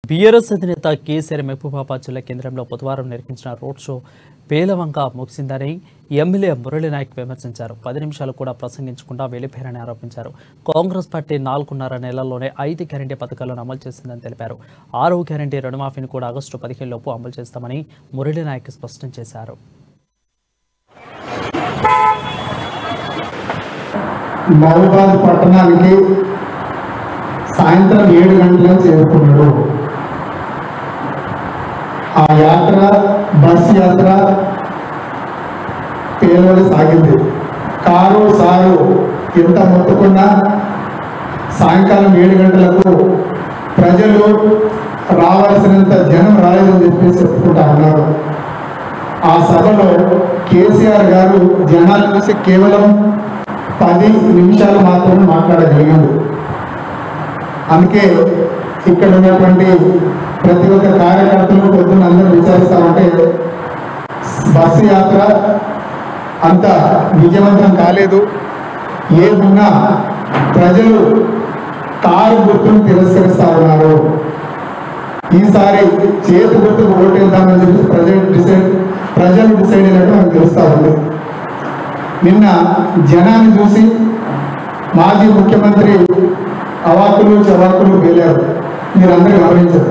BRS అధినేత కేసీఆర్ మహబూబాబాద్ జిల్లా కేంద్రంలో బుధవారం నిర్వహించిన రోడ్ షో పేలవంగా ముగిసిందని ఎమ్మెల్యే మురళీ నాయక్ విమర్శించారు. 10 నిమిషాలు కూడా ప్రసంగించకుండా వెళ్లిపోయారని ఆరోపించారు. కాంగ్రెస్ పార్టీ 4.5 నెలల్లోనే 5 గ్యారెంటీ పథకాలను అమలు చేసిందని తెలిపారు. 6వ గ్యారెంటీ రుణమాఫీని కూడా ఆగస్టు 15 లోపు అమలు చేస్తామని మురళీ నాయక్ స్పష్టం చేశారు. మహబూబాబాద్ పట్టణానికి సాయంత్రం 7 గంటలకు చేరుకున్నాడు. ఆ యాత్ర బస్ యాత్ర పేలవలు సాగింది. కారు సారు ఎంత మొత్తుకున్నా సాయంకాలం 7 గంటలకు ప్రజలు రావాల్సినంత జనం రాలేదని చెప్పేసి చెప్పుకుంటా ఉన్నారు. ఆ సభలో కేసీఆర్ గారు జనాల నుంచి కేవలం 10 నిమిషాలు మాత్రమే మాట్లాడగలిగాడు. అందుకే ఇక్కడ ఉన్నటువంటి ప్రతి ఒక్క కార్యకర్తలు పొద్దున్న అందరూ విచారిస్తామంటే బస్సు యాత్ర అంత విజయవంతం కాలేదు. ఏమున్నా ప్రజలు కారు గుర్తును తిరస్కరిస్తా ఉన్నారు. ఈసారి చేతి గుర్తుకు ఓటేద్దామని చెప్పి ప్రజలు డిసైడ్ అయినట్టు మనకు తెలుస్తూ ఉంది. నిన్న జనాన్ని చూసి మాజీ ముఖ్యమంత్రి అవాకులు చవాకులు పేలారు. మీరందరూ గమనించారు.